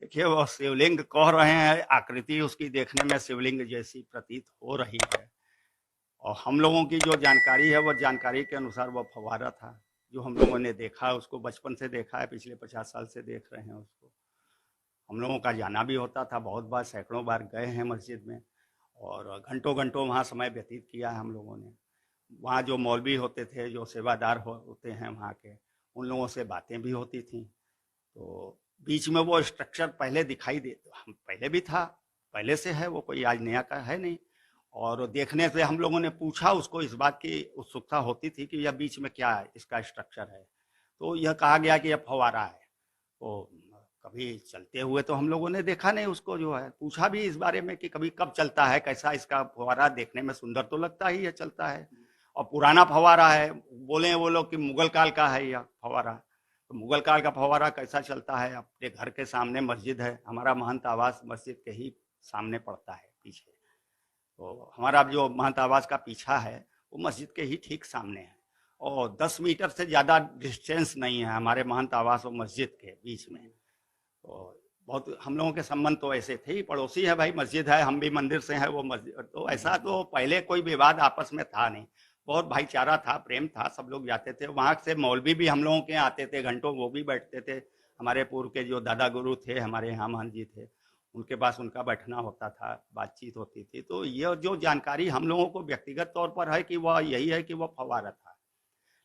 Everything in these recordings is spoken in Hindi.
देखिए वो शिवलिंग कह रहे हैं, आकृति उसकी देखने में शिवलिंग जैसी प्रतीत हो रही है। और हम लोगों की जो जानकारी है, वो जानकारी के अनुसार वो फव्वारा था जो हम लोगों ने देखा, उसको बचपन से देखा है, पिछले 50 साल से देख रहे हैं उसको। हम लोगों का जाना भी होता था, बहुत बार, सैकड़ों बार गए हैं मस्जिद में और घंटों घंटों वहाँ समय व्यतीत किया है हम लोगों ने। वहाँ जो मौलवी होते थे, जो सेवादार होते हैं वहाँ के, उन लोगों से बातें भी होती थी। तो बीच में वो स्ट्रक्चर पहले दिखाई दे, पहले भी था, पहले से है वो, कोई आज नया का है नहीं। और देखने से हम लोगों ने पूछा उसको, इस बात की उत्सुकता होती थी कि यह बीच में क्या है, इसका स्ट्रक्चर है। तो यह कहा गया कि यह फव्वारा है। तो कभी चलते हुए तो हम लोगों ने देखा नहीं उसको, जो है पूछा भी इस बारे में कि कभी कब चलता है, कैसा इसका फव्वारा, देखने में सुंदर तो लगता ही है, चलता है और पुराना फव्वारा है। बोले वो लोग कि मुगल काल का है यह फव्वारा। तो मुगल काल का फव्वारा कैसा चलता है? अपने घर के सामने मस्जिद है, हमारा महंत आवास मस्जिद के ही सामने पड़ता है पीछे। तो हमारा जो महंत आवास का पीछा है वो मस्जिद के ही ठीक सामने है और 10 मीटर से ज़्यादा डिस्टेंस नहीं है हमारे महंत आवास और मस्जिद के बीच में। तो बहुत हम लोगों के संबंध तो ऐसे थे ही, पड़ोसी है भाई, मस्जिद है, हम भी मंदिर से हैं, वो मस्जिद। तो ऐसा तो पहले कोई विवाद आपस में था नहीं, बहुत भाईचारा था, प्रेम था, सब लोग जाते थे वहाँ से। मौलवी भी हम लोगों के यहाँ आते थे, घंटों वो भी बैठते थे। हमारे पूर्व के जो दादा गुरु थे हमारे यहाँ, महंत जी थे, उनके पास उनका बैठना होता था, बातचीत होती थी। तो ये जो जानकारी हम लोगों को व्यक्तिगत तौर पर है कि वह यही है कि वह फव्वारा था,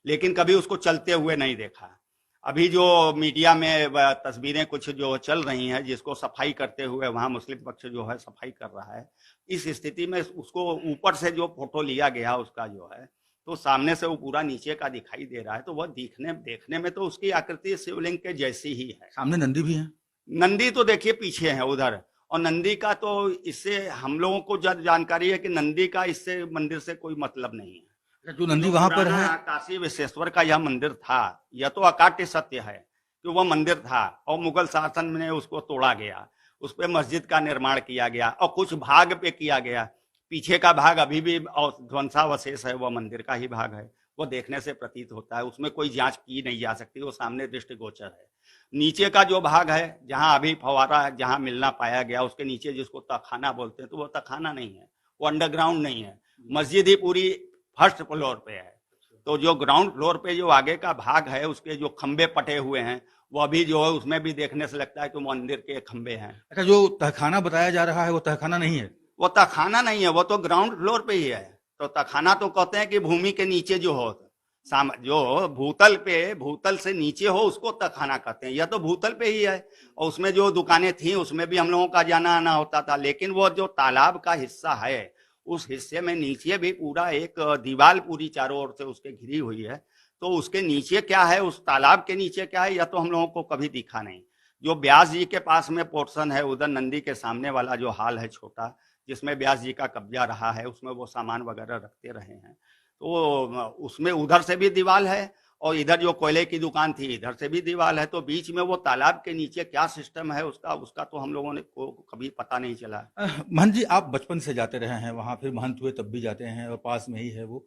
लेकिन कभी उसको चलते हुए नहीं देखा। अभी जो मीडिया में तस्वीरें कुछ जो चल रही हैं, जिसको सफाई करते हुए वहाँ मुस्लिम पक्ष जो है सफाई कर रहा है, इस स्थिति में उसको ऊपर से जो फोटो लिया गया उसका जो है, तो सामने से वो पूरा नीचे का दिखाई दे रहा है। तो वह देखने में तो उसकी आकृति शिवलिंग के जैसी ही है। सामने नंदी भी है। नंदी तो देखिए पीछे है उधर, और नंदी का तो इससे हम लोगों को जानकारी है कि नंदी का इससे मंदिर से कोई मतलब नहीं है। जो नंदी जो वहां पर पुराना है, काशी विश्वेश्वर का यह मंदिर था, यह तो अकाट्य सत्य है कि वह मंदिर था और मुगल शासन में उसको तोड़ा गया, उस पर मस्जिद का निर्माण किया गया और कुछ भाग पे किया गया। पीछे का भाग अभी भी ध्वंसावशेष है, वह मंदिर का ही भाग है। वो देखने से प्रतीत होता है, उसमें कोई जांच की नहीं जा सकती, वो सामने दृष्टिगोचर है। नीचे का जो भाग है, जहां अभी फव्वारा जहां मिलना पाया गया, उसके नीचे जिसको तहखाना बोलते हैं, तो वो तहखाना नहीं है, वो अंडरग्राउंड नहीं है, मस्जिद ही पूरी फर्स्ट फ्लोर पे है। तो जो ग्राउंड फ्लोर पे जो आगे का भाग है, उसके जो खंबे पटे हुए हैं, वो अभी जो है उसमें भी देखने से लगता है कि मंदिर के खंबे हैं। अच्छा, जो तहखाना बताया जा रहा है वो तहखाना नहीं है। वो तहखाना नहीं है, वो तो ग्राउंड फ्लोर पे ही है। तो तहखाना तो कहते हैं कि भूमि के नीचे जो हो, जो भूतल पे, भूतल से नीचे हो, उसको तहखाना कहते हैं। यह तो भूतल पे ही है और उसमें जो दुकानें थी उसमें भी हम लोगों का जाना आना होता था। लेकिन वो जो तालाब का हिस्सा है, उस हिस्से में नीचे भी पूरा एक दीवार पूरी चारों ओर से उसके घिरी हुई है। तो उसके नीचे क्या है, उस तालाब के नीचे क्या है, यह तो हम लोगों को कभी दिखा नहीं। जो व्यास जी के पास में पोर्शन है, उधर नंदी के सामने वाला जो हाल है छोटा, जिसमें व्यास जी का कब्जा रहा है, उसमें वो सामान वगैरह रखते रहे हैं, तो उसमें उधर से भी दीवार है और इधर जो कोयले की दुकान थी इधर से भी दीवार है। तो बीच में वो तालाब के नीचे क्या सिस्टम है उसका तो हम लोगों ने को कभी पता नहीं चला। महंत जी, आप बचपन से जाते रहे हैं वहां, फिर महंत हुए तब भी जाते हैं और पास में ही है वो।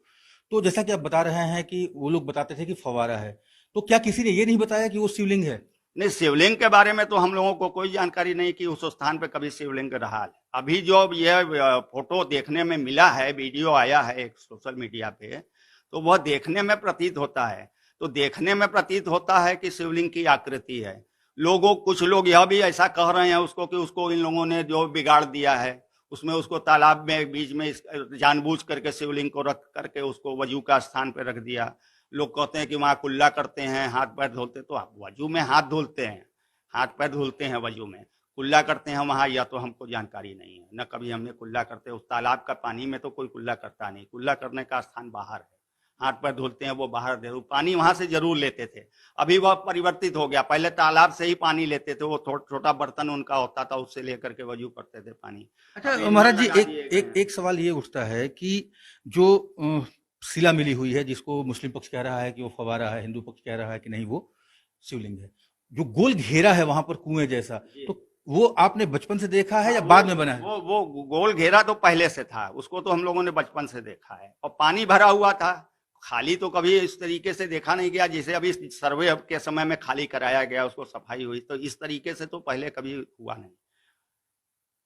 तो जैसा कि आप बता रहे हैं कि वो लोग बताते थे कि फव्वारा है, तो क्या किसी ने ये नहीं बताया कि वो शिवलिंग है? नहीं, शिवलिंग के बारे में तो हम लोगों को कोई जानकारी नहीं कि उस स्थान पे कभी शिवलिंग रहा है। अभी जो यह फोटो देखने में मिला है, वीडियो आया है एक सोशल मीडिया पे, तो वह देखने में प्रतीत होता है। तो देखने में प्रतीत होता है कि शिवलिंग की आकृति है। कुछ लोग यह भी ऐसा कह रहे हैं उसको कि उसको इन लोगों ने जो बिगाड़ दिया है, उसमें उसको तालाब में बीच में जानबूझ करके शिवलिंग को रख करके उसको वजू का स्थान पर रख दिया। लोग कहते हैं कि वहाँ कुल्ला करते हैं, हाथ पैर धुलते, तो आप वजू में हाथ धुलते हैं, हाथ पैर धुलते हैं वजू में, कुल्ला करते हैं वहाँ, या तो हमको जानकारी नहीं है, न कभी हमने कुल्ला करते। उस तालाब का पानी में तो कोई कुल्ला करता नहीं, कुल्ला करने का स्थान बाहर है, हाथ पैर धुलते हैं वो बाहर, जरूर पानी वहां से जरूर लेते थे। अभी वह परिवर्तित हो गया, पहले तालाब से ही पानी लेते थे, वो छोटा बर्तन उनका होता था, उससे लेकर के वजू करते थे पानी। अच्छा महाराज जी, एक सवाल ये उठता है कि जो शिला मिली हुई है, जिसको मुस्लिम पक्ष कह रहा है कि वो फव्वारा है, हिंदू पक्ष कह रहा है कि नहीं वो शिवलिंग है, जो गोल घेरा है वहां पर कुएं जैसा, तो वो आपने बचपन से देखा है या बाद में बना है? वो गोल घेरा तो पहले से था, उसको तो हम लोगों ने बचपन से देखा है। और पानी भरा हुआ था, खाली तो कभी इस तरीके से देखा नहीं गया, जैसे अभी सर्वे के समय में खाली कराया गया, उसको सफाई हुई, तो इस तरीके से तो पहले कभी हुआ नहीं।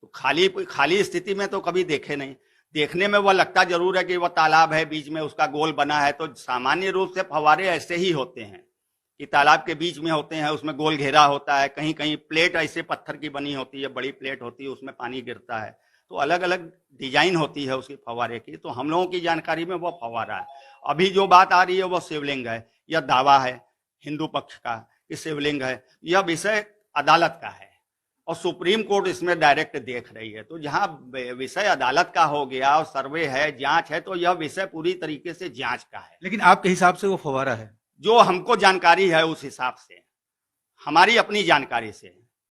तो खाली खाली स्थिति में तो कभी देखे नहीं। देखने में वह लगता जरूर है कि वह तालाब है, बीच में उसका गोल बना है, तो सामान्य रूप से फव्वारे ऐसे ही होते हैं कि तालाब के बीच में होते हैं, उसमें गोल घेरा होता है, कहीं कहीं प्लेट ऐसे पत्थर की बनी होती है, बड़ी प्लेट होती है, उसमें पानी गिरता है, तो अलग अलग डिजाइन होती है उसकी फव्वारे की। तो हम लोगों की जानकारी में वो फव्वारा है। अभी जो बात आ रही है वो शिवलिंग है, यह दावा है हिंदू पक्ष का कि शिवलिंग है। यह विषय अदालत का है और सुप्रीम कोर्ट इसमें डायरेक्ट देख रही है। तो जहां विषय अदालत का हो गया और सर्वे है, जांच है, तो यह विषय पूरी तरीके से जांच का है। लेकिन आपके हिसाब से वो फव्वारा है? जो हमको जानकारी है उस हिसाब से, हमारी अपनी जानकारी से